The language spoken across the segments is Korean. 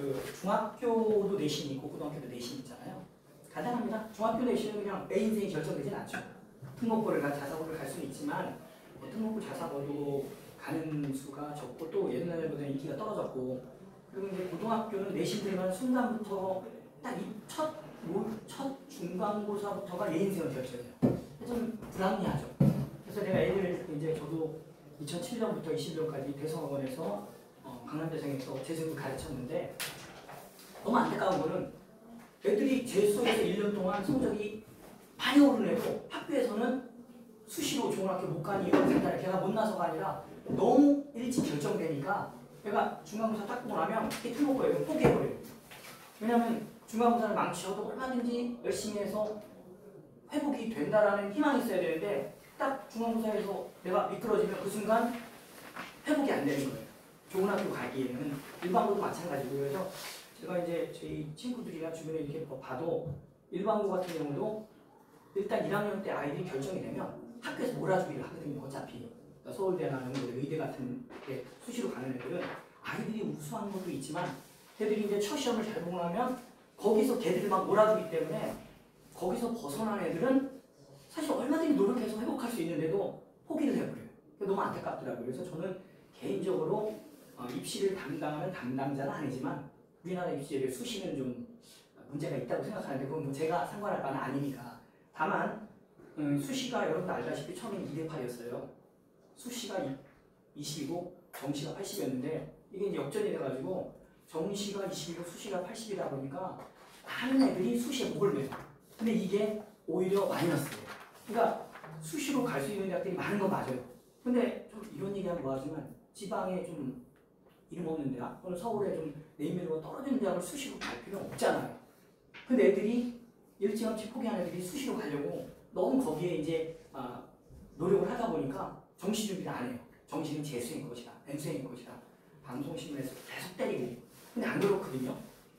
그 중학교도 내신이 있고 고등학교도 내신이 있잖아요. 간단합니다. 중학교 내신은 그냥 내 인생이 결정되진 않죠. 특목고를 자사고를 갈 수는 있지만 특목고 자사고도 가는 수가 적고 또 옛날보다 인기가 떨어졌고, 그리고 이제 고등학교는 내신 들어가는 순간부터 딱 이 첫 중간고사부터가 내 인생을 결정해요. 좀 불합리하죠. 그래서 내가 애들 이제 저도 2007년부터 21년까지 대성학원에서 강남대성에서 재수를 가르쳤는데 너무 안타까운 거는 애들이 재수에서 1년 동안 성적이 많이 오르내도 학교에서는 수시로 좋은 학교 못 가니 이런 생각을 걔가 못나서가 아니라 너무 일찍 결정되니까 얘가 중간고사 딱 보고 나면 특목고에 포기해버려요. 왜냐면 중간고사를 망치셔도 얼마든지 열심히 해서 회복이 된다라는 희망이 있어야 되는데 딱 중간고사에서 내가 미끄러지면 그 순간 회복이 안 되는 거예요. 좋은 학교 가기에는. 일반고도 마찬가지고. 그래서 제가 이제 저희 친구들이나 주변에 이렇게 봐도 일반고 같은 경우도 일단 1학년 때 아이들이 결정이 되면 학교에서 몰아주기를 하거든요. 어차피 그러니까 서울대나 연구대, 의대 같은 데 수시로 가는 애들은 아이들이 우수한 것도 있지만 걔들이 이제 첫 시험을 잘 보고 나면 거기서 걔들을 막 몰아주기 때문에 거기서 벗어난 애들은 사실 얼마든지 노력해서 회복할 수 있는데도 포기를 해버려요. 너무 안타깝더라고요. 그래서 저는 개인적으로 입시를 담당하는 담당자는 아니지만 우리나라 입시에 수시는 좀 문제가 있다고 생각하는데 그건 뭐 제가 상관할 바는 아니니까. 다만 수시가 여러분도 알다시피 처음엔 2대8이었어요. 수시가 20이고 정시가 80이었는데 이게 이제 역전이 돼가지고 정시가 20이고 수시가 80이다 보니까 많은 애들이 수시에 목을 매요. 근데 이게 오히려 마이너스예요. 그러니까 수시로 갈 수 있는 대학들이 많은 건 맞아요. 근데 좀 이런 얘기하면 뭐하지만 지방에 좀 이름 없는 대학 또는 서울에 좀 네임밸류가 떨어지는 대학을 수시로 갈 필요는 없잖아요. 근데 애들이 일찌감치 포기하는 애들이 수시로 가려고 너무 거기에 이제 노력을 하다 보니까 정시 준비를 안 해요. 정시는 재수인 것이다, N수인 것이다. 방송신문에서 계속 때리고. 근데 안 그렇거든요.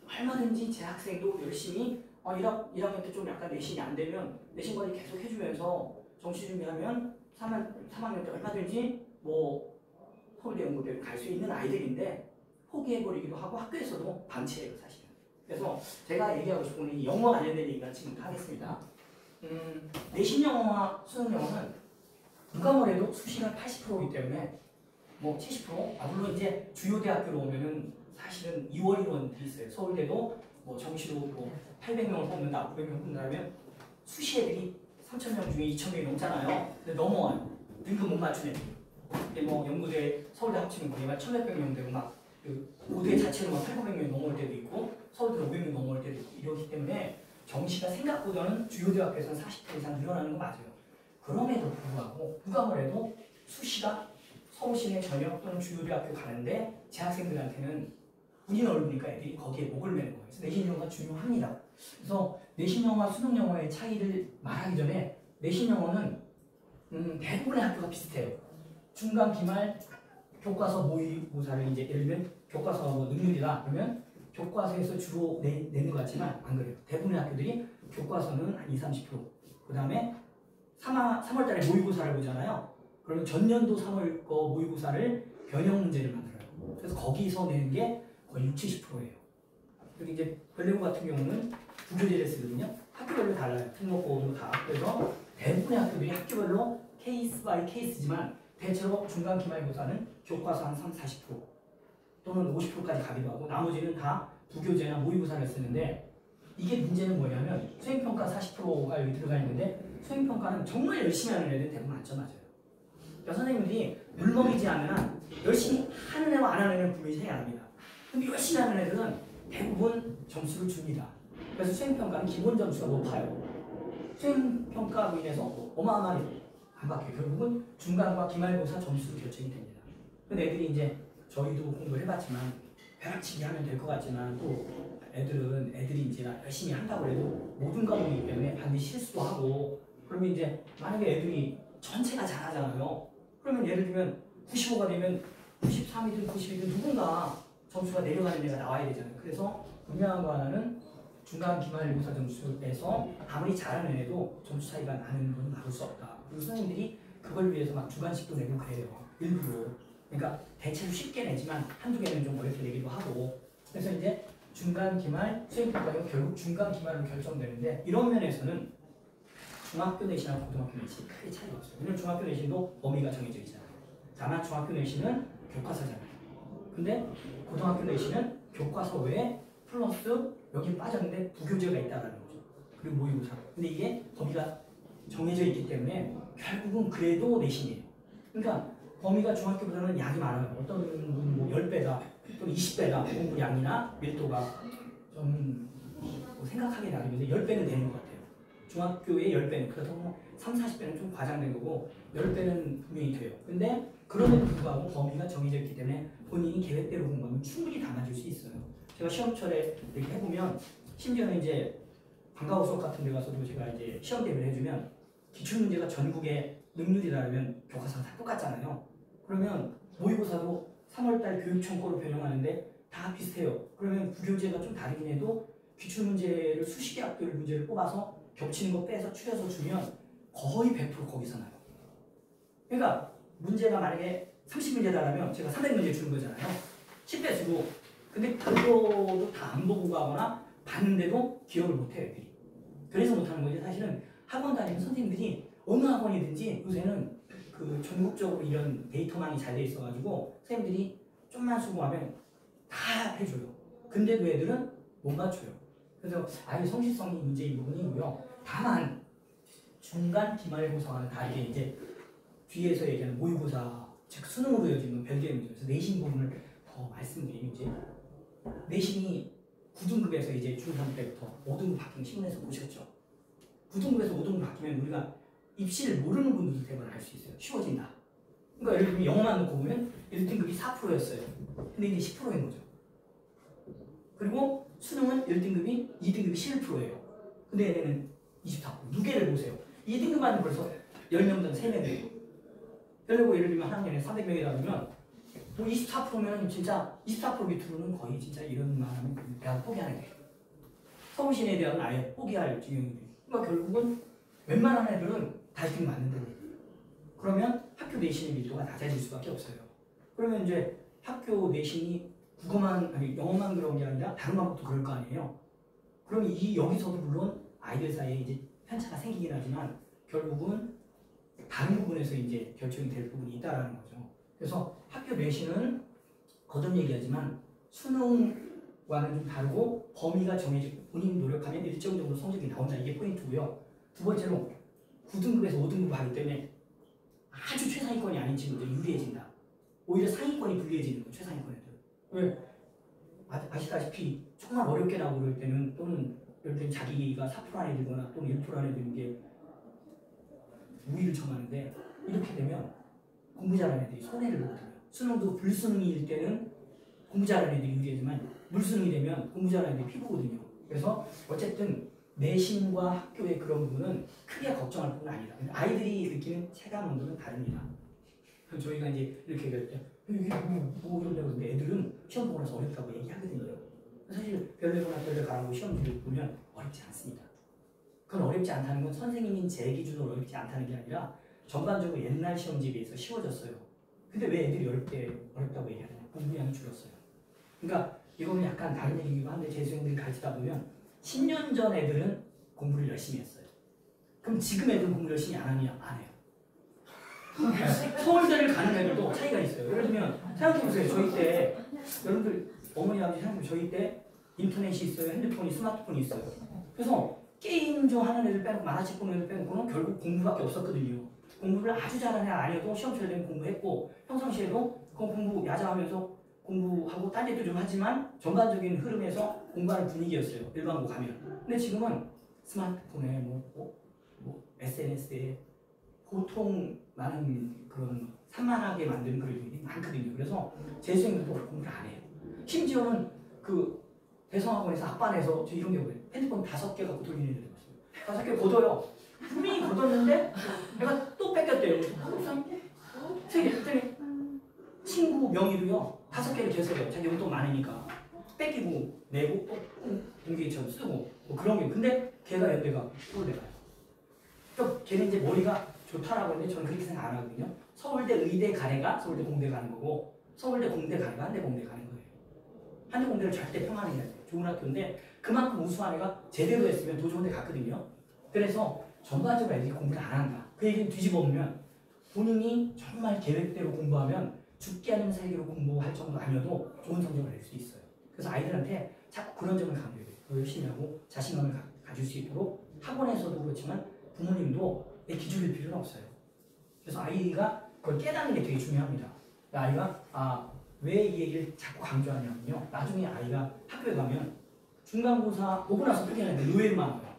얼마든지 제 학생도 열심히 1학년 때 좀 약간 내신이 안 되면 내신 관리 계속 해주면서 정시 준비하면 3학년 때 얼마든지 뭐 서울대 연구대를 갈 수 있는 아이들인데 포기해버리기도 하고 학교에서도 반치해요 사실은. 그래서 제가 얘기하고 싶은 건 영어 관련된 얘기를 지금 하겠습니다. 내신 영어와 수능 영어는 누가 뭐래도 수시가 80%이기 때문에 뭐 70%? 물론 이제 주요 대학교로 오면은 사실은 2월 1원들이 있어요. 서울대도 뭐 정시로 뭐 800명을 뽑는다, 900명 뽑는다면 수시 애들이 3,000명 중에 2,000명이 넘잖아요. 근데 넘어와요. 등급 못 맞춘 애들이. 근데 뭐 연구대, 서울대 합치면 거의 막 1,600명 되고 막 그 고대 자체로 막 800~900명이 넘어올 때도 있고 서울대 500명 넘어올 때도 있고 이러기 때문에 정시가 생각보다는 주요 대학교에서는 40% 이상 늘어나는 거 맞아요. 그럼에도 불구하고 누가 뭐래도 수시가 서울시내 전역 또는 주요 대학교 가는데 제 학생들한테는 운이 넓으니까 애들이 거기에 목을 매는 거예요. 그래서 내신 영어가 중요합니다. 그래서 내신 영어와 수능 영어의 차이를 말하기 전에 내신 영어는 대부분의 학교가 비슷해요. 중간, 기말, 교과서 모의고사를 이제 예를 들면 교과서 뭐 능률이다 그러면 교과서에서 주로 내는 것 같지만 안 그래요. 대부분의 학교들이 교과서는 한 20~30%. 그 다음에 3월달에 모의고사를 보잖아요. 그러면 전년도 3월 거 모의고사를 변형 문제를 만들어요. 그래서 거기서 내는 게 거의 60~70%예요. 그리고 이제 별내고 같은 경우는 부교재를 쓰거든요. 학교별로 달라요. 특목고도 다. 그래서 대부분의 학교들이 학교별로 케이스 바이 케이스지만 대체로 중간 기말고사는 교과서 한 30~40% 또는 50%까지 가기도 하고 나머지는 다 부교재나 모의고사를 쓰는데 이게 문제는 뭐냐면 수행평가 40%가 여기 들어가 있는데 수행평가는 정말 열심히 하는 애들 대부분 만점 맞아요. 그러니까 선생님들이 물먹이지 않는 한 열심히 하는 애와 안 하는 애는 분명히 차이 안 납니다. 근데 열심히 하는 애들은 대부분 점수를 줍니다. 그래서 수행평가는 기본 점수가 높아요. 수행평가로 인해서 어마어마하게 안 바뀌어요. 결국은 중간과 기말고사 점수로 결정이 됩니다. 근데 애들이 이제 저희도 공부를 해봤지만 벼락치기 하면 될 것 같지만 또 애들이 이제 열심히 한다고 해도 모든 과목이기 때문에 반드시 실수도 하고 그러면 이제 만약에 애들이 전체가 잘하잖아요. 그러면 예를 들면 95가 되면 93이든 90이든 누군가 점수가 내려가는 애가 나와야 되잖아요. 그래서 분명한 거 하나는 중간 기말고사 점수에서 아무리 잘하는 애도 점수 차이가 나는 건 막을 수 없다. 그리고 선생님들이 그걸 위해서 막 주관식도 내고 그래요. 일부러. 그러니까 대체로 쉽게 내지만 한두 개는 좀 어렵게 내기도 하고. 그래서 이제 중간 기말, 수행평가가 결국 중간 기말로 결정되는데 이런 면에서는 중학교 내신하고 고등학교 내신이 크게 차이가 없어요. 왜냐면 중학교 내신도 범위가 정해져 있잖아요. 다만 중학교 내신은 교과서잖아요. 근데 고등학교 내신은 교과서 외에 플러스 여기 빠졌는데 부교재가 있다는 거죠. 그리고 모의고사. 근데 이게 범위가 정해져 있기 때문에 결국은 그래도 내신이에요. 그러니까 범위가 중학교보다는 양이 많아요. 어떤 분은 뭐 10배다 또는 20배다 공부 양이나 밀도가 좀뭐 생각하기에 나름인데 10배는 되는 것 같아요. 중학교의 10배는 그렇다고 3, 40배는 좀 과장된 거고 10배는 분명히 돼요. 근데 그럼에도 불구하고 범위가 정해져 있기 때문에 본인이 계획대로 공부하면 충분히 담아줄 수 있어요. 제가 시험철에 이렇게 해보면 심지어는 이제 방과후 수업 같은 데 가서도 제가 이제 시험 대비를 해주면 기출문제가 전국의 능률이라면 교과서가 다 똑같잖아요. 그러면 모의고사도 3월달 교육청 거로 변형하는데 다 비슷해요. 그러면 부교재가 좀 다르긴 해도 기출문제를 수십 개 학교를 문제를 뽑아서 겹치는 거 빼서 추려서 주면 거의 100% 거기서 나요. 그러니까 문제가 만약에 30문제다라면 제가 300문제 주는 거잖아요. 10배 주고. 근데 그거도 다 안 보고 가거나 봤는데도 기억을 못해요, 애들이. 그래서 못하는 거지. 사실은 학원 다니는 선생님들이 어느 학원이든지 요새는 그 전국적으로 이런 데이터망이 잘 돼 있어가지고 선생님들이 좀만 수고하면 다 해줘요. 근데도 애들은 못 맞춰요. 그래서 아예 성실성이 문제인 부분이고요. 다만 중간 기말고사와는 다르게 이제 뒤에서 얘기하는 모의고사, 즉 수능으로 이어지는 별개의 문제에서 내신 부분을 더 말씀드리면 이제 내신이 9등급에서 이제 중3 때부터 5등급 바뀌는 신문에서 보셨죠? 9등급에서 5등급 바뀌면 우리가 입시를 모르는 분들도 대부분 알 수 있어요. 쉬워진다. 그러니까 예를 들면 영어만 놓고 보면 1등급이 4%였어요. 근데 이제 10%인 거죠. 그리고 수능은 1등급이 2등급이 11%예요. 근데 얘네는 24%. 무게를 보세요. 2등급만 벌써 10명당 3명이에요. 그리고 예를 들면 한 학년에 300명이다 그러면 뭐 24%면 진짜 24% 밑으로는 거의 진짜 이런 말하면 대학 포기하는 거예요. 서울시내 대학은 아예 포기할 지경이 돼요. 그러니까 결국은 웬만한 애들은 다 1등 맞는다는 거예요. 그러면 학교 내신의 밀도가 낮아질 수밖에 없어요. 그러면 이제 학교 내신이 국어만 아니 영어만 그런 게 아니라 다른 과목도 그럴 거 아니에요. 그럼 여기서도 물론 아이들 사이에 이제 편차가 생기긴 하지만 결국은 다른 부분에서 이제 결정이 될 부분이 있다라는 거죠. 그래서 학교 내신은 거듭 얘기하지만 수능과는 좀 다르고 범위가 정해지고 본인이 노력하면 일정 정도 성적이 나온다. 이게 포인트고요. 두 번째로 9등급에서 5등급 하기 때문에 아주 최상위권이 아닌 친구들이 유리해진다. 오히려 상위권이 불리해지는 거예요. 최상위권에도. 왜? 아시다시피 정말 어렵게 나오고 그럴 때는 또는 예를 들면 자기가 4% 안에 들거나 또는 1% 안에 드는 게 우위를 점하는데 이렇게 되면 공부 잘하는 애들이 손해를 보거든요. 수능도 불수능일 때는 공부 잘하는 애들이 유리하지만 물수능이 되면 공부 잘하는 애들이 피보거든요. 그래서 어쨌든 내신과 학교의 그런 부분은 크게 걱정할 부분은 아니다. 아이들이 느끼는 체감 온도는 다릅니다. 저희가 이제 이렇게 얘기할 때 이게 뭐 이런다고 그러는데 애들은 시험 보고 나서 어렵다고 얘기하거든요. 사실 별내거나 별내 가라고 시험지를 보면 어렵지 않습니다. 그건 어렵지 않다는 건 선생님인 제 기준으로 어렵지 않다는 게 아니라 전반적으로 옛날 시험지에 비해서 쉬워졌어요. 근데 왜 애들이 어렵다고 얘기하냐? 공부량이 줄었어요. 그러니까 이거는 약간 다른 얘기이기도 한데 재수생들이 가르치다 보면 10년 전 애들은 공부를 열심히 했어요. 그럼 지금 애들은 공부 열심히 안 하냐? 안 해요. 서울대를 가는 애들도 차이가 있어요. 예를 들면 생각해보세요. 저희 때 여러분들 어머니 아버지 생각해보세요. 저희 때 인터넷이 있어요. 핸드폰이 스마트폰이 있어요. 그래서 게임 좀 하는 애들 빼고 만화책 보는 애들 빼고는 결국 공부밖에 없었거든요. 공부를 아주 잘하는 애 아니어도 시험철 되면 공부했고 평상시에도 그 공부 야자하면서 공부하고 딴 일도 좀 하지만 전반적인 흐름에서 공부하는 분위기였어요. 일반고 가면. 근데 지금은 스마트폰에 뭐 SNS에 보통 많은 그런 산만하게 만드는 그런 일이 많거든요. 그래서 재수생들도 공부를 안 해요. 심지어는 그 대성학원에서 합반해서 저 이런 게 뭐예요? 핸드폰 5개 갖고 돌리는 애들 봤어요. 5개 걷어요. 분명히 걷었는데 내가 또 뺏겼대요. 3개 그랬더니 친구 명의로요 5개를 계속해요. 자기 용돈 많으니까 뺏기고 내고 또 공기처럼 쓰고 뭐 그런 게. 근데 걔가 연대가 서울대가요. 그러니까 걔는 이제 머리가 좋다라고 하는데 저는 그렇게 생각 안 하거든요. 서울대 의대 가래가 서울대 공대 가는 거고 서울대 공대 가래가 한대 공대 가는 거예요. 한대 공대를 절대 평안해야 돼요. 좋은 학교인데 그만큼 우수한 애가 제대로 했으면 더 좋은 데 갔거든요. 그래서 전반적으로 애들이 공부를 안 한다. 그 얘기를 뒤집어 보면 본인이 정말 계획대로 공부하면 죽게 하는 살기로 공부할 정도 아니어도 좋은 성적을 낼 수 있어요. 그래서 아이들한테 자꾸 그런 점을 강조해야 돼요. 더 열심히 하고 자신감을 가질 수 있도록 학원에서도 그렇지만 부모님도 내 기죽일 필요는 없어요. 그래서 아이가 그걸 깨닫는 게 되게 중요합니다. 아이가 왜 이 얘기를 자꾸 강조하냐면요. 나중에 아이가 학교에 가면 중간고사 보고 나서 포기하는데 의외로 많아요.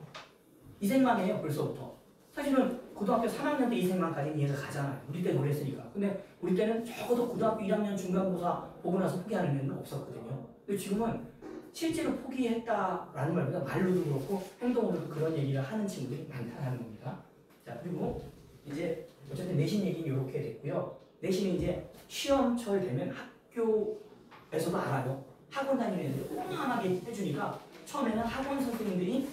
이생망이에요 벌써부터. 사실은 고등학교 3학년 때 이생망까지는 이해가 가잖아요. 우리 때는 그랬으니까. 근데 우리 때는 적어도 고등학교 1학년 중간고사 보고 나서 포기하는 애는 없었거든요. 근데 지금은 실제로 포기했다라는 말보다 말로도 그렇고 행동으로도 그런 얘기를 하는 친구들이 많다는 겁니다. 자, 그리고 이제 어쨌든 내신 얘기는 이렇게 됐고요. 내신은 이제 시험철 되면 학교에서도 알아요. 학원 다니는 애들이 꼼꼼하게 해주니까 처음에는 학원 선생님들이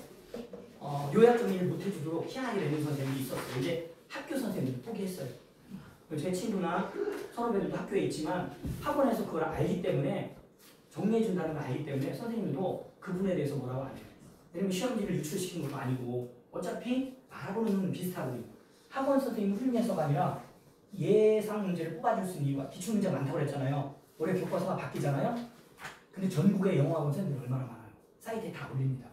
요약 정리를 못 해주도록 희한하게 내는 선생님이 있었어요. 이제 학교 선생님도 포기했어요. 제 친구나 선후배들도 학교에 있지만 학원에서 그걸 알기 때문에 정리해준다는 걸 알기 때문에 선생님도 그분에 대해서 뭐라고 안 해요. 왜냐면 시험지를 유출시킨 것도 아니고 어차피 말하고는 비슷하거든요. 학원 선생님 훌륭해서가 아니라 예상 문제를 뽑아줄 수 있는 이유가 기출문제가 많다고 그랬잖아요. 올해 교과서가 바뀌잖아요. 근데 전국의 영어학원 선생님들이 얼마나 많아요. 사이트에 다 올립니다.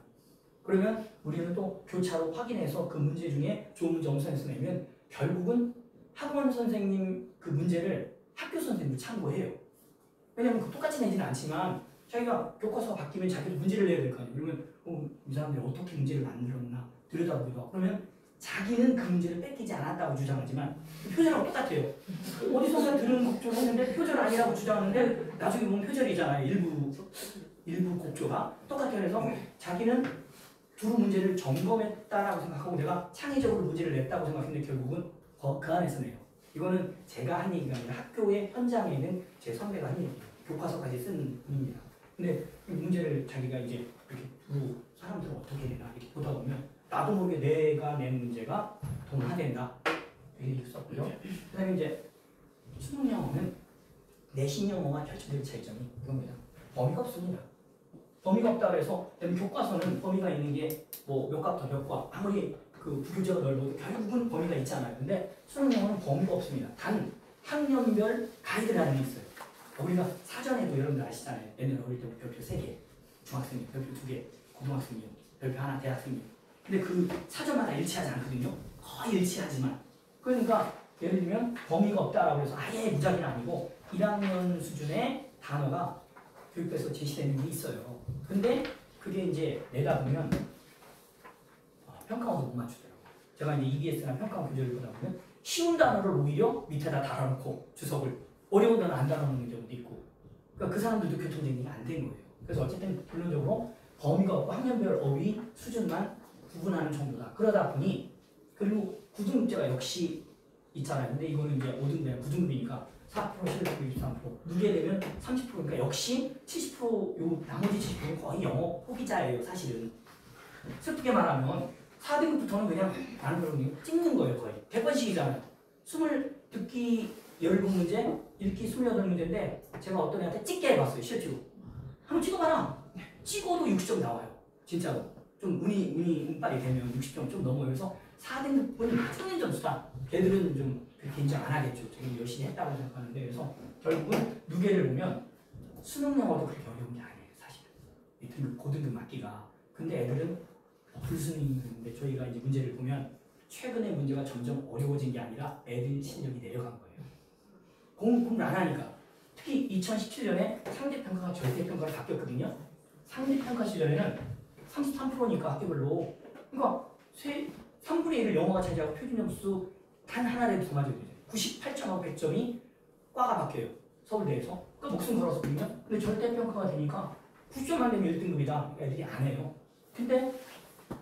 그러면 우리는 또 교차로 확인해서 그 문제 중에 좋은 문제 엄선해서 내면 결국은 학원 선생님 그 문제를 학교 선생님도 참고해요. 왜냐면 그 똑같이 내지는 않지만 자기가 교과서가 바뀌면 자기도 문제를 내야 될 거 아니에요. 그러면 이 사람들이 어떻게 문제를 만들었나 들여다보기도 하고 그러면 자기는 그 문제를 뺏기지 않았다고 주장하지만 표절하고 똑같아요. 어디선가 들은 곡조를 했는데 표절 아니라고 주장하는데 나중에 보면 표절이잖아요. 일부 곡조가 똑같아요. 그래서 자기는 두루 문제를 점검했다라고 생각하고 내가 창의적으로 문제를 냈다고 생각했는데 결국은 그 안에서 내요. 이거는 제가 한 얘기가 아니라 학교의 현장에 있는 제 선배가 한 얘기예요. 교과서까지 쓴 분입니다. 근데 이 문제를 자기가 이제 이렇게 두루 사람들은 어떻게 내나 이렇게 보다 보면 나도 모르게 내가 낸 문제가 동화된다. 이렇게 썼고요. 그 다음에 이제 수능 영어는 내신 영어와 펼쳐질 차이점이 이겁니다. 범위가 없습니다. 범위가 없다 그래서 교과서는 범위가 있는 게 뭐 몇 과부터 몇 과 아무리 그 부교재가 넓어도 결국은 범위가 있잖아요. 근데 수능 영어는 범위가 없습니다. 단 학년별 가이드라는 게 있어요. 우리가 사전에도 여러분들 아시잖아요. 옛날에 어릴 때 별표 3개, 중학생님 별표 2개, 고등학생님 별표 하나, 대학생님. 근데 그 사전마다 일치하지 않거든요. 거의 일치하지만. 그러니까 예를 들면 범위가 없다라고 해서 아예 무작위는 아니고 1학년 수준의 단어가 교육부에서 제시되는 게 있어요. 근데 그게 이제 내다 보면 평가원도 못 맞추더라고요. 제가 이제 EBS나 평가원 교재를 보다 보면 쉬운 단어를 오히려 밑에다 달아놓고 주석을 어려운 단어 안 달아놓는 경우도 있고 그러니까 그 사람들도 교통정리가 안 된 거예요. 그래서 어쨌든 결론적으로 범위가 없고 학년별 어휘 수준만 구분하는 정도다. 그러다 보니 그리고 구등급제가 역시 있잖아요. 근데 이거는 이제 5등급, 9등급이니까 4%, 11%, 23%. 누게 되면 30%니까 역시 70%, 요 나머지 70%는 거의 영어 포기자예요, 사실은. 슬프게 말하면 4등급부터는 그냥 나는 그런 찍는 거예요, 거의. 100번씩이잖아요. 20 듣기 10문제, 읽기 28문제인데 제가 어떤 애한테 찍게 해봤어요, 실제로. 한번 찍어봐라. 찍어도 60점 나와요, 진짜로. 좀 운빨이 되면 60점 좀 넘어요. 그래서 4등급은 맞추는 점수다. 걔들은 좀 그렇게 인정 안 하겠죠. 되게 열심히 했다고 생각하는데 그래서 결국은 누계를 보면 수능 영어도 그렇게 어려운 게 아니에요. 사실은. 이 등급, 고등급 맞기가. 근데 애들은 불수능인데 저희가 이제 문제를 보면 최근에 문제가 점점 어려워진 게 아니라 애들 실력이 내려간 거예요. 공부를 안 하니까. 특히 2017년에 상대평가가 절대평가로 바뀌었거든요. 상대평가 시절에는 33%니까 학교별로. 그러니까 3분의 1을 영어가 차지하고 표준 점수 단 하나라도 더 맞아야 되죠. 98점하고 100점이 과가 바뀌어요. 서울대에서. 그 목숨 걸어서 보면. 근데 절대평가가 되니까 90점만 되면 1등급이다. 애들이 안 해요. 근데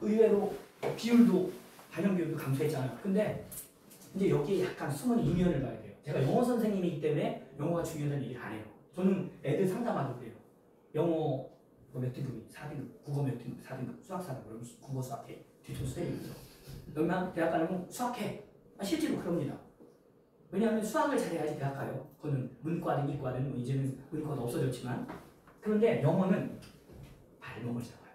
의외로 비율도 반영비율도 감소했잖아요. 근데 이제 여기에 약간 숨은 이면을 봐야 돼요. 제가 영어 선생님이기 때문에 영어가 중요하다는 얘기를 안 해요. 저는 애들 상담하도 그래요. 영어 몇 등급이 4등급, 국어 몇 등급, 4등급, 수학 4등급, 그러면 국어 수학해. 뒤통수 때리면서. 그러면 대학 가려면 수학해. 실제로 그럽니다. 왜냐하면 수학을 잘해야지 대학 가요. 그거는 문과든 이과든 뭐 이제는 문과도 없어졌지만 그런데 영어는 발목을 잡아요.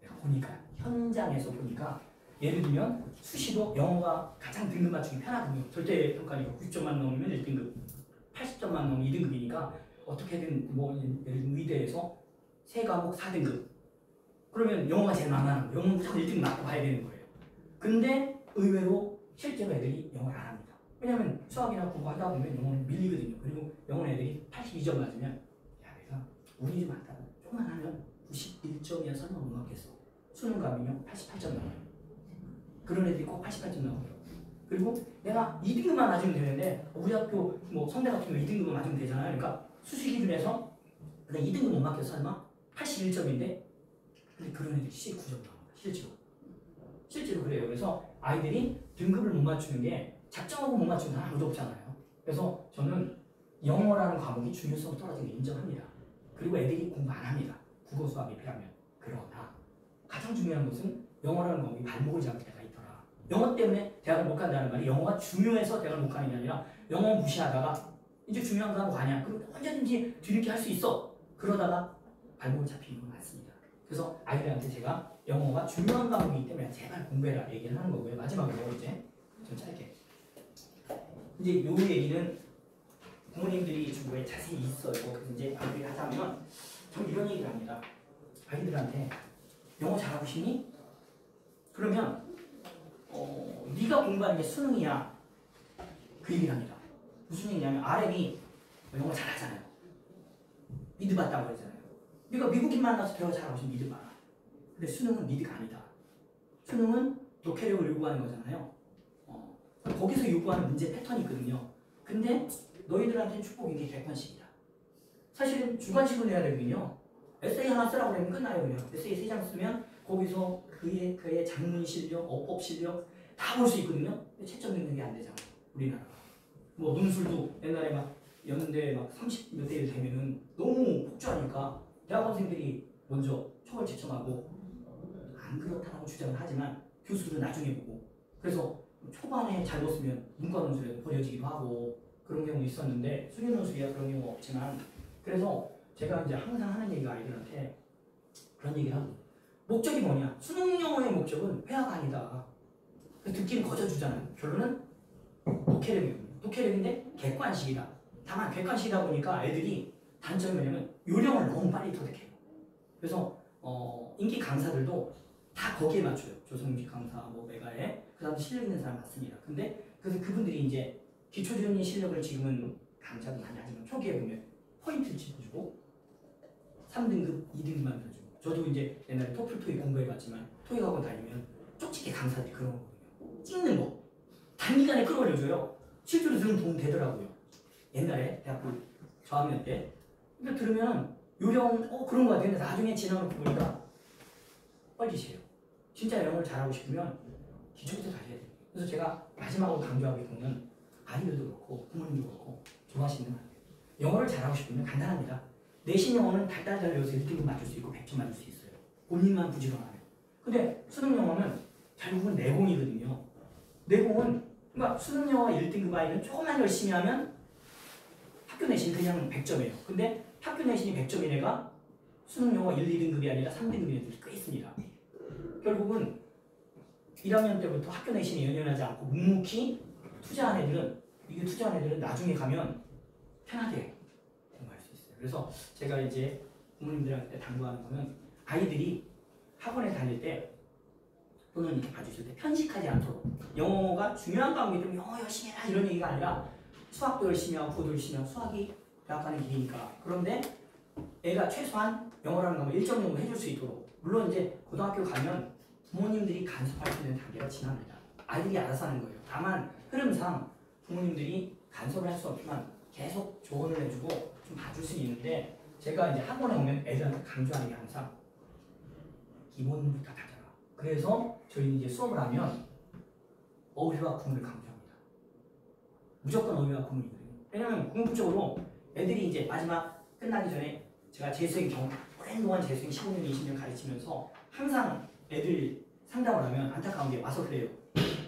내가 보니까 현장에서 보니까 예를 들면 수시도 영어가 가장 등급 맞추기 편하거든요. 절대 평가니까 90점만 넘으면 1등급, 80점만 넘으면 2등급이니까 어떻게든 뭐 예를 들면 의대에서 3과목 4등급 그러면 영어가 제일 만만한 거예요. 영어는 무조건 1등급 맞고 가야 되는 거예요. 근데 의외로 실제로 애들이 영어를 안 합니다. 왜냐면 수학이나 공부하다 보면 영어는 밀리거든요. 그리고 영어 애들이 82점 맞으면 야 내가 운이 좀 많다. 조금만 하면 91점이야 설마 못 맞겠어. 수능 가면요 88점 나와요. 그런 애들이 꼭 88점 나오더라고요. 그리고 내가 2등급만 맞으면 되는데 우리 학교 뭐 성대 같은 경우 2등급만 맞으면 되잖아요. 그러니까 수시 기준에서 내가 2등급 못 맞겠어 설마 81점인데 근데 그런 애들이 19점 나옵니다. 실제로 그래요. 그래서 아이들이 등급을 못 맞추는 게 작정하고 못 맞추는 사람 아무도 없잖아요. 그래서 저는 영어라는 과목이 중요성이 떨어지는 게 인정합니다. 그리고 애들이 공부 안 합니다. 국어 수학이 필요하면. 그러나 가장 중요한 것은 영어라는 과목이 발목을 잡을 때가 있더라. 영어 때문에 대학을 못 간다는 말이 영어가 중요해서 대학을 못 가는 게 아니라 영어 무시하다가 이제 중요한 과목 아니야. 그럼 언제든지 뒤늦게 할 수 있어. 그러다가 발목을 잡히는 건 맞습니다. 그래서 아이들한테 제가 영어가 중요한 과목이기 때문에 제발 공부해라 얘기를 하는 거고요. 마지막으로 이제 좀 짧게 이제 요 얘기는 부모님들이 중국에 자세히 있어요. 그래서 이제 아이들이 하자면 전 이런 얘기를 합니다. 아이들한테 영어 잘하고 싶니? 그러면 네가 공부하는 게 수능이야. 그 얘기를 합니다. 무슨 얘기냐면 RM이 영어 잘하잖아요. 미드 봤다고 그러잖아요. 네가 미국인 만나서 대화 잘하고 싶으면 미드 봐라. 근데 수능은 미드가 아니다. 수능은 독해력을 요구하는 거잖아요. 거기서 요구하는 문제 패턴이 있거든요. 근데 너희들한테는 축복인 게 객관식이다. 사실은 주관식을 내야 되거든요. 에세이 하나 쓰라고 하면 끝나요. 그냥 에세이 3장 쓰면 거기서 그의 작문 실력, 어법 실력 다 볼 수 있거든요. 근데 채점 능력이 안 되잖아. 우리나라가. 뭐 논술도 옛날에 막 연대 막 30몇 대 1 되면은 너무 폭주하니까 대학원생들이 먼저 초벌 채점하고 안 그렇다고 주장을 하지만 교수들은 나중에 보고 그래서 초반에 잘 넣었으면 문과 논술에 버려지기도 하고 그런 경우도 있었는데 수능 논술이야 그런 경우 없지만 그래서 제가 이제 항상 하는 얘기가 아이들한테 그런 얘기를 하고 목적이 뭐냐? 수능 영어의 목적은 회화가 아니다. 듣기는 거저주잖아요. 결론은 독해력이거든요. 독해력인데 객관식이다. 다만 객관식이다 보니까 애들이 단점이 뭐냐면 요령을 너무 빨리 터득해요. 그래서 인기 강사들도 다 거기에 맞춰요. 조성식 강사, 뭐 메가에 그 다음 실력 있는 사람 맞습니다. 근데 그래서 그분들이 이제 기초적인 실력을 지금은 강좌도 많이 하지만 초기에 보면 포인트를 짚어주고 3등급, 2등급 만들어주고 저도 이제 옛날에 토플 토익 공부해봤지만 토익 학원 다니면 쪽집게 강사들이 그런 거거든요. 찍는 거 단기간에 끌어올려줘요. 실제로 들으면 도움 되더라고요. 옛날에 대학교 저학년 때 근데 들으면 요령 그런 거 같아요. 근데 나중에 지나고 보니까 뻘짓이에요. 진짜 영어를 잘하고 싶으면 기초부터 다시 해야 돼요. 그래서 제가 마지막으로 강조하겠다는 아이들도 그렇고 부모님도 그렇고 좋아하시는 거 같아요. 영어를 잘하고 싶으면 간단합니다. 내신 영어는 달달달 외워서 1등급 맞을 수 있고 100점 맞을 수 있어요. 본인만 부지런하면. 근데 수능 영어는 결국은 내공이거든요. 내공은 그러니까 수능 영어 1등급 아이는 조금만 열심히 하면 학교 내신 그냥 100점이에요. 근데 학교 내신이 100점인 애가 수능 영어 1, 2등급이 아니라 3등급인 애들이 꽤 있습니다. 결국은 1학년 때부터 학교 내신에 연연하지 않고 묵묵히 투자한 애들은 나중에 가면 편하게 공부할 수 있어요. 그래서 제가 이제 부모님들한테 당부하는 거는 아이들이 학원에 다닐 때 또는 이렇게 봐주실 때 편식하지 않도록 영어가 중요한 과목이기 때문에 영어 열심히 해라 이런 얘기가 아니라 수학도 열심히 하고 국어도 열심히 하고 수학이 대학 가는 길이니까 그런데 애가 최소한 영어라는 과목 1점 정도 해줄 수 있도록 물론 이제 고등학교 가면 부모님들이 간섭할 수 있는 단계가 지납니다. 아이들이 알아서 하는 거예요. 다만 흐름상 부모님들이 간섭을 할 수 없지만 계속 조언을 해주고 좀 봐줄 수 있는데 제가 이제 학원에 오면 애들한테 강조하는 게 항상 기본부터 다져라. 그래서 저희는 이제 수업을 하면 어휘와 구문을 강조합니다. 무조건 어휘와 구문이거든요. 왜냐면 궁극적으로 애들이 이제 마지막 끝나기 전에 제가 재수생 오랜 동안 재수생 15년, 20년 가르치면서 항상 애들 상담을 하면 안타까운 게 와서 그래요.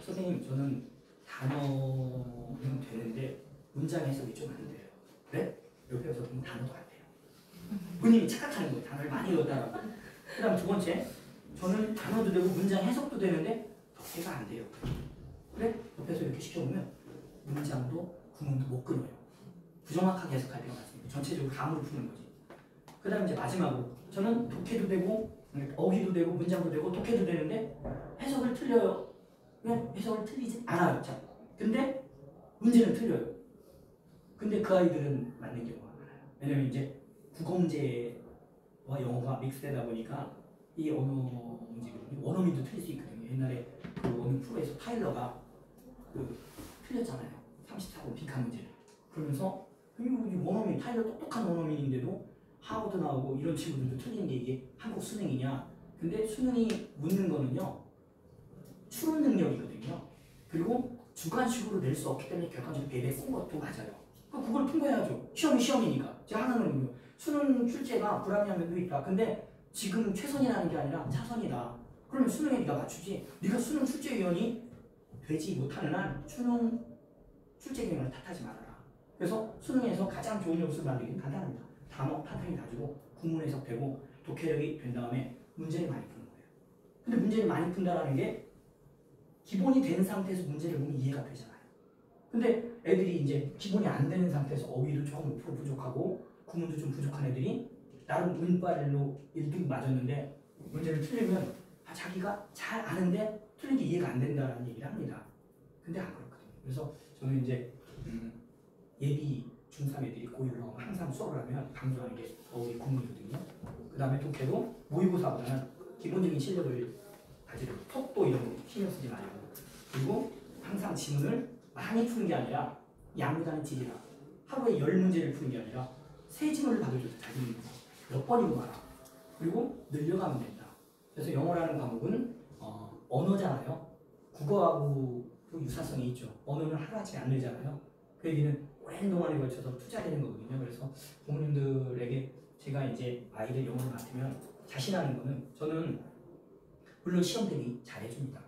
선생님 저는 단어는 되는데 문장 해석이 좀 안 돼요. 그래? 옆에 와서 보면 단어도 안 돼요. 본인이 착각하는 거예요. 단어를 많이 외웠다라고. 그 다음 두 번째, 저는 단어도 되고 문장 해석도 되는데 덕해가 안 돼요. 그래? 옆에서 이렇게 시켜보면 문장도 구문도 못 끊어요. 부정확하게 해석할 때가 많습니다. 전체적으로 감으로 푸는 거지. 그 다음 이제 마지막으로 저는 독해도 되고 어휘도 되고 문장도 되고 독해도 되는데 해석을 틀려요. 왜? 해석을 틀리지 않아요. 자, 근데 문제는 틀려요. 근데 그 아이들은 맞는 경우가 많아요. 왜냐면 이제 국어문제와 영어가 믹스되다 보니까 이 언어 문제거든요. 원어민도 틀릴 수 있거든요. 옛날에 그 어느 프로에서 타일러가 그 틀렸잖아요. 34번 빈칸 문제를. 그러면서 이 원어민, 타일러 똑똑한 원어민인데도 하버드 나오고 이런 친구들도 틀리는 게 이게 한국 수능이냐. 근데 수능이 묻는 거는요. 추론 능력이거든요. 그리고 주관식으로 낼 수 없기 때문에 객관적으로 배배에 쓴 것도 맞아요. 그걸 통과해야죠. 시험이 시험이니까. 제가 하나는 수능 출제가 불합리한 면도 있다. 근데 지금 최선이라는 게 아니라 차선이다. 그러면 수능에 네가 맞추지. 네가 수능 출제위원이 되지 못하는 한 수능 출제위원을 탓하지 말아라. 그래서 수능에서 가장 좋은 점수를 만들기는 간단합니다. 단어 파트를 가지고 구문 해석되고 독해력이 된 다음에 문제를 많이 푸는 거예요. 근데 문제를 많이 푼다라는 게 기본이 된 상태에서 문제를 보면 이해가 되잖아요. 근데 애들이 이제 기본이 안 되는 상태에서 어휘도 조금 부족하고 구문도 좀 부족한 애들이 나름 운빨로 1등 맞았는데 문제를 틀리면 자기가 잘 아는데 틀린 게 이해가 안 된다는 얘기를 합니다. 근데 안 그렇거든요. 그래서 저는 이제 예비 중3 애들이 고1로 나오면 항상 수업을 하면 강조하는 게 어휘 구문이거든요. 그 다음에 독해도 모의고사보다는 기본적인 실력을 가지고 속도 이런 거 신경 쓰지 말고 그리고 항상 지문을 많이 푸는 게 아니라 양보다는 질이라 하루에 10문제를 푸는 게 아니라 세 지문을 받아줘도 자기는 몇 번이고 말아. 그리고 늘려가면 된다. 그래서 영어라는 과목은 언어잖아요. 국어하고 유사성이 있죠. 언어는 하루아침에 안 늘잖아요. 그 얘기는 오랜 동안에 걸쳐서 투자되는 거거든요. 그래서 부모님들에게 제가 이제 아이들 영어를 맡으면 자신하는 거는 저는 물론 시험 대비 잘해줍니다.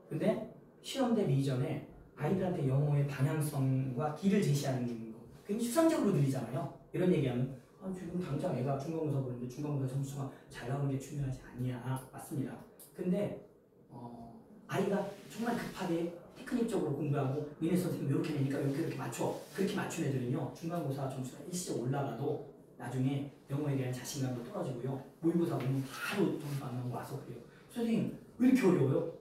근데 시험 대비 이전에 아이들한테 영어의 방향성과 길을 제시하는 거 굉장히 추상적으로 들리잖아요. 이런 얘기하면 지금 당장 애가 중간고사 보는데 중간고사 점수가 잘 나오는 게 중요하지 않냐. 맞습니다. 근데 아이가 정말 급하게 테크닉적으로 공부하고 니네 선생님 이렇게 되니까 이렇게 맞춰. 그렇게 맞춘 애들은요. 중간고사 점수가 일시적 올라가도 나중에 영어에 대한 자신감도 떨어지고요. 모의고사 보면 바로 점수 안 나오고 와서 그래요. 선생님 왜 이렇게 어려워요?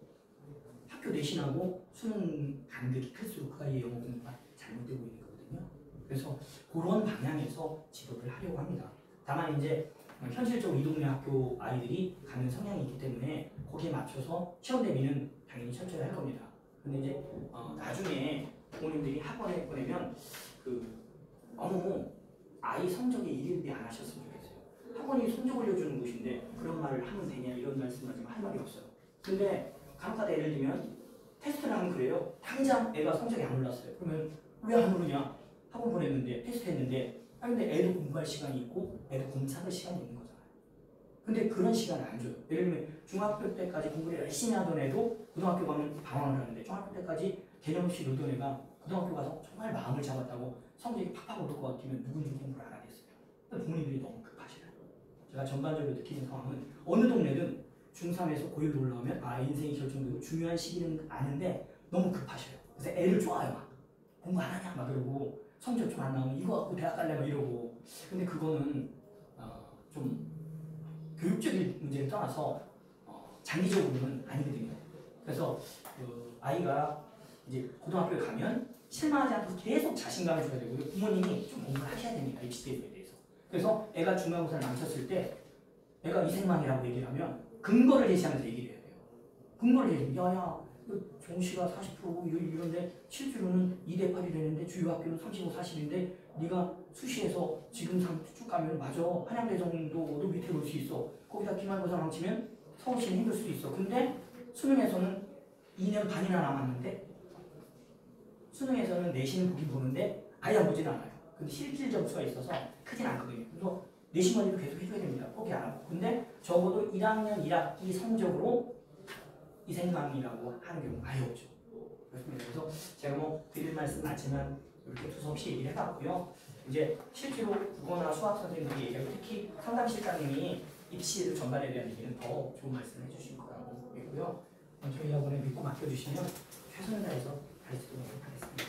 학교 내신하고 수능 간극이 클수록 그 아이의 영어 공부가 잘못되고 있는 거거든요. 그래서 그런 방향에서 지도를 하려고 합니다. 다만 이제 현실적으로 이 동네 학교 아이들이 가는 성향이 있기 때문에 거기에 맞춰서 시험 대비는 당연히 철저히 할 겁니다. 근데 이제 나중에 부모님들이 학원에 보내면 너무 아이 성적에 일일비 안 하셨으면 좋겠어요. 학원이 성적 올려주는 곳인데 그런 말을 하면 되냐 이런 말씀을 하지만 할 말이 없어요. 근데 간혹가다 예를 들면 테스트를 하면 그래요. 당장 애가 성적이 안 올랐어요. 그러면 왜 안 오르냐? 학원 보냈는데 테스트 했는데 근데 애도 공부할 시간이 있고 애도 공부할 시간이 있는 거잖아요. 근데 그런 시간을 안 줘요. 예를 들면 중학교 때까지 공부를 열심히 하던 애도 고등학교 가면 방황을 하는데 중학교 때까지 개념 없이 놀던 애가 고등학교 가서 정말 마음을 잡았다고 성적이 팍팍 오를 것 같으면 누군지 공부를 안 하겠어요. 부모님들이 너무 급하시더라고요. 제가 전반적으로 느끼는 상황은 어느 동네든 중3에서 고1로 올라오면 인생이 결정되고 중요한 시기는 아는데 너무 급하셔요. 그래서 애를 좋아요. 막 공부 안 하냐 막 이러고 성적 좀 안 나오면 이거 갖고 대학 갈래 막 이러고. 근데 그거는 좀 교육적인 문제를 떠나서 장기적으로는 아니거든요. 그래서 아이가 이제 고등학교에 가면 실망하지 않고 계속 자신감을 줘야 되고요. 부모님이 좀 공부를 하셔야 됩니다. 입시대에 대해서. 그래서 애가 중간고사를 망쳤을 때 애가 이생망이라고 얘기를 하면 근거를 제시하면서 얘기를 해야 돼요. 근거를 제시하면 야야 정시가 40%고 이런데 실제로는 2대8이 되는데 주요학교는 35, 40인데 네가 수시에서 지금 쭉 가면 맞아. 한양대정도도 밑에 올 수 있어. 거기다 기말고사 망치면 서울시는 힘들 수도 있어. 근데 수능에서는 2년 반이나 남았는데 수능에서는 내신 보긴 보는데 아예 안 보지는 않아요. 근데 실질 점수가 있어서 크진 않거든요. 그래서 내신 원리도 계속 해줘야 됩니다. 포기 안 하고. 근데 적어도 1학년 1학기 성적으로 이생망이라고 하는 경우 아예 없죠. 그래서 제가 드릴 말씀 많지만 이렇게 두서없이 얘기를 해봤고요. 이제 실제로 국어나 수학 선생님들이 얘기하고 특히 상담실장님이 입시를 전반에 대한 얘기는 더 좋은 말씀을 해주실 거라고 보이고요. 저희 학원에 믿고 맡겨주시면 최선을 다해서 가르치도록 하겠습니다.